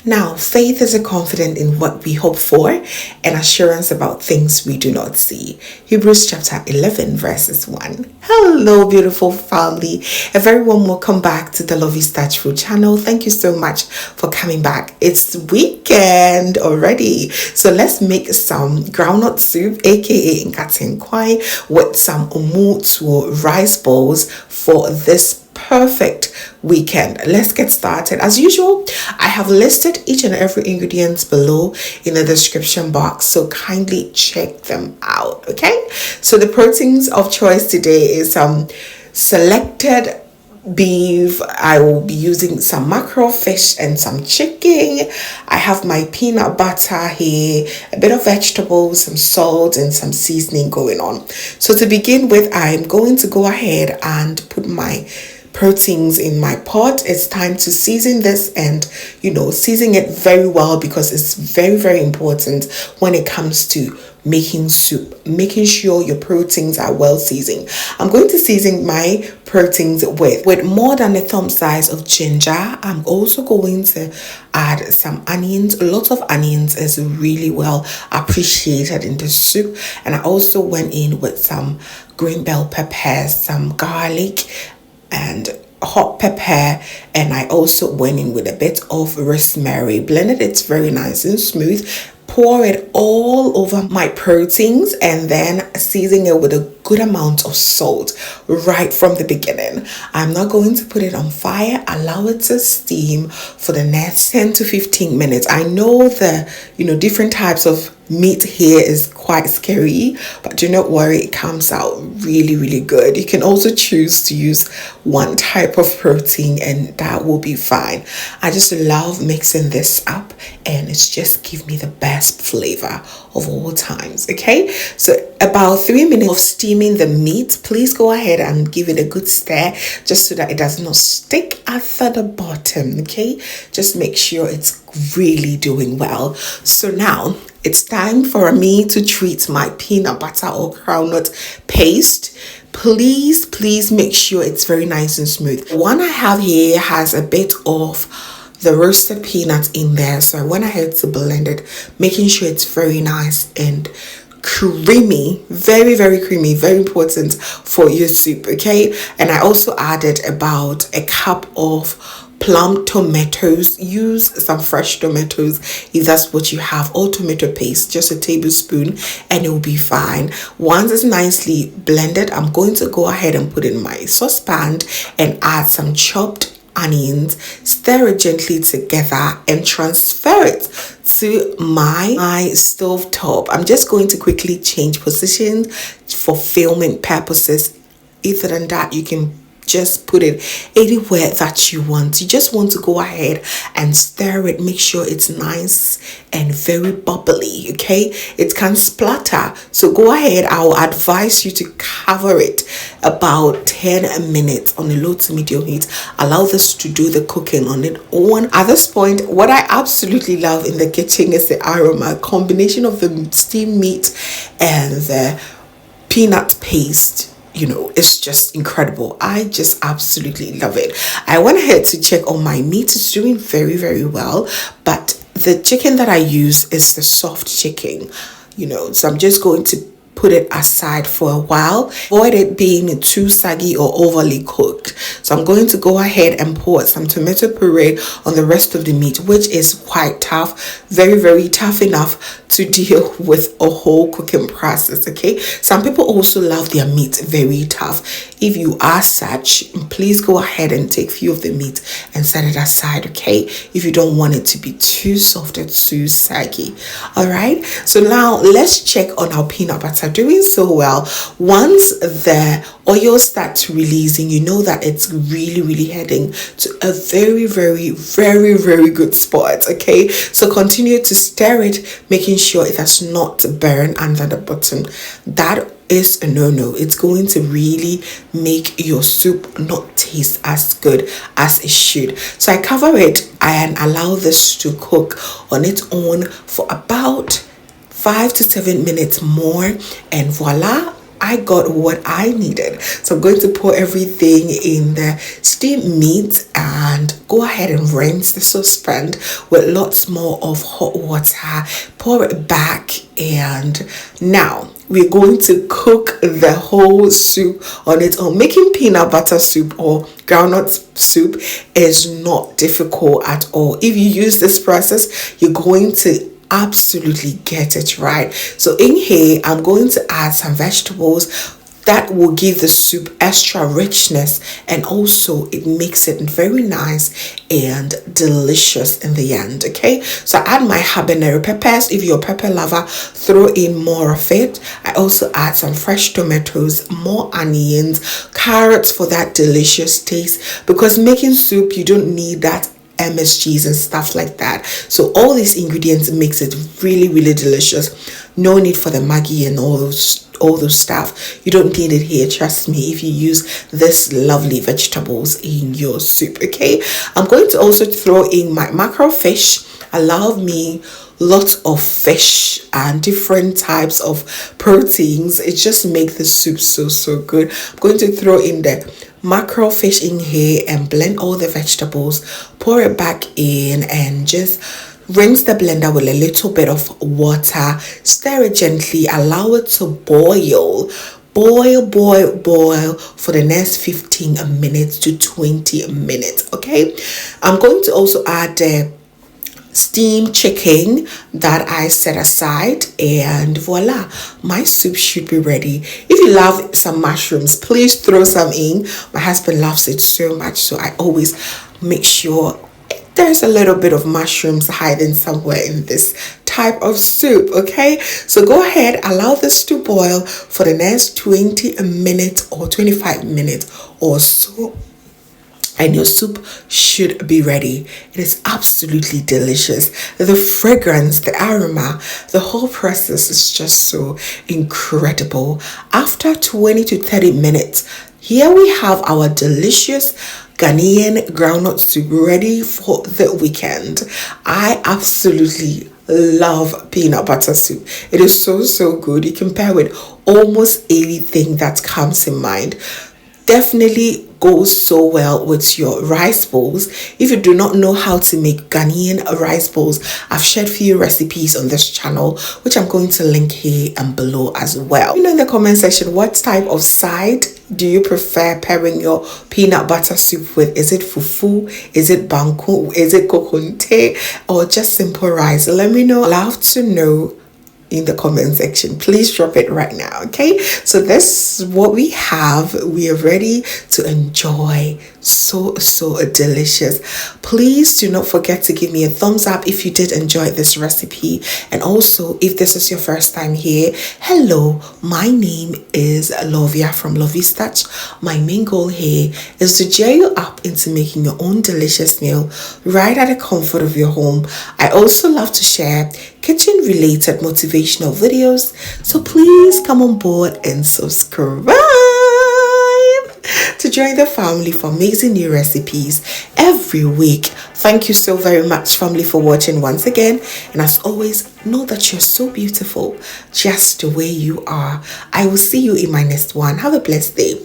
Now, faith is a confidence in what we hope for and assurance about things we do not see. Hebrews chapter 11 verses 1. Hello, beautiful family. A very warm welcome back to the Lovystouch food channel. Thank you so much for coming back. It's weekend already. So let's make some groundnut soup, aka nkatenkwai, with some omutuo rice bowls for this perfect weekend. Let's get started. As usual, I have listed each and every ingredient below in the description box, so kindly check them out. Okay, so the proteins of choice today is some selected beef. I will be using some mackerel fish and some chicken. I have my peanut butter here, a bit of vegetables, some salt and some seasoning going on. So to begin with, I'm going to go ahead and put my proteins in my pot. It's time to season this and season it very well, because it's very important when it comes to making soup, making sure your proteins are well seasoned. I'm going to season my proteins with more than a thumb size of ginger. I'm also going to add some onions. A lot of onions is really well appreciated in the soup. And I also went in with some green bell peppers, some garlic and hot pepper, and I also went in with a bit of rosemary. Blended it very nice and smooth. Pour it all over my proteins and then season it with a good amount of salt right from the beginning. I'm not going to put it on fire. Allow it to steam for the next 10 to 15 minutes. I know the different types of meat here is quite scary, but do not worry, it comes out really good. You can also choose to use one type of protein and that will be fine. I just love mixing this up and it's just give me the best flavor of all times. Okay, so about 3 minutes of steaming the meat. Please go ahead and give it a good stir just so that it does not stick at the bottom. Okay, just make sure it's really doing well. So now it's time for me to treat my peanut butter or groundnut paste. Please make sure it's very nice and smooth. One I have here has a bit of the roasted peanuts in there, so I went ahead to blend it, making sure it's very nice and creamy, very creamy, very important for your soup. Okay, and I also added about a cup of plump tomatoes. Use some fresh tomatoes if that's what you have, or tomato paste, just a tablespoon, and it will be fine. Once it's nicely blended, I'm going to go ahead and put in my saucepan and add some chopped onions, stir it gently together and transfer it to my stove top. I'm just going to quickly change positions for filming purposes. Other than that, you can just put it anywhere that you want. You just want to go ahead and stir it. Make sure it's nice and very bubbly. Okay, it can splatter, so go ahead. I will advise you to cover it about 10 minutes on a low to medium heat. Allow this to do the cooking on its own. At this point, what I absolutely love in the kitchen is the aroma combination of the steamed meat and the peanut paste. It's just incredible. I just absolutely love it. I went ahead to check on my meat. It's doing very well, but the chicken that I use is the soft chicken, so I'm just going to put it aside for a while. Avoid it being too saggy or overly cooked. So I'm going to go ahead and pour some tomato puree on the rest of the meat, which is quite tough, very tough enough to deal with a whole cooking process. Okay, some people also love their meat very tough. If you are such, please go ahead and take few of the meat and set it aside. Okay, if you don't want it to be too soft or too saggy. All right, so now let's check on our peanut butter. Doing so well. Once the oil starts releasing, you know that it's really heading to a very good spot. Okay, so continue to stir it, making sure it does not burn under the bottom. That is a no-no. It's going to really make your soup not taste as good as it should. So I cover it and allow this to cook on its own for about 5 to 7 minutes more, and voila, I got what I needed. So I'm going to pour everything in the steamed meat and go ahead and rinse the saucepan with lots more of hot water. Pour it back, and now we're going to cook the whole soup on its own. Making peanut butter soup or groundnut soup is not difficult at all. If you use this process, you're going to absolutely get it right. So in here, I'm going to add some vegetables that will give the soup extra richness, and also it makes it very nice and delicious in the end. Okay, so I add my habanero peppers. If you're a pepper lover, throw in more of it. I also add some fresh tomatoes, more onions, carrots for that delicious taste, because making soup you don't need that MSGs and stuff like that. So all these ingredients makes it really, really delicious. No need for the Maggi and all those stuff. You don't need it here, trust me, if you use this lovely vegetables in your soup. Okay, I'm going to also throw in my mackerel fish. I love me lots of fish and different types of proteins. It just makes the soup so good. I'm going to throw in the mackerel fish in here and blend all the vegetables, pour it back in, and just rinse the blender with a little bit of water. Stir it gently, allow it to boil for the next 15 minutes to 20 minutes. Okay, I'm going to also add the steamed chicken that I set aside, and voila, my soup should be ready. If you love some mushrooms, please throw some in. My husband loves it so much, so I always make sure there's a little bit of mushrooms hiding somewhere in this type of soup. Okay, so go ahead, allow this to boil for the next 20 minutes or 25 minutes or so, and your soup should be ready. It is absolutely delicious. The fragrance, the aroma, the whole process is just so incredible. After 20 to 30 minutes, here we have our delicious Ghanaian groundnut soup ready for the weekend. I absolutely love peanut butter soup. It is so good. You can pair with almost anything that comes in mind. Definitely goes so well with your rice bowls. If you do not know how to make Ghanaian rice bowls, I've shared few recipes on this channel, which I'm going to link here and below as well. You know, in the comment section, what type of side do you prefer pairing your peanut butter soup with? Is it fufu? Is it banku? Is it kokonte? Or just simple rice? Let me know. I'd love to know in the comment section. Please drop it right now. Okay, so this is what we have. We are ready to enjoy. So delicious. Please do not forget to give me a thumbs up if you did enjoy this recipe, and also if this is your first time here, hello, my name is Lovia from Lovystouch. My main goal here is to cheer you up into making your own delicious meal right at the comfort of your home. I also love to share kitchen related motivational videos, so please come on board and subscribe to join the family for amazing new recipes every week. Thank you so very much, family, for watching once again, and as always, know that you're so beautiful just the way you are. I will see you in my next one. Have a blessed day.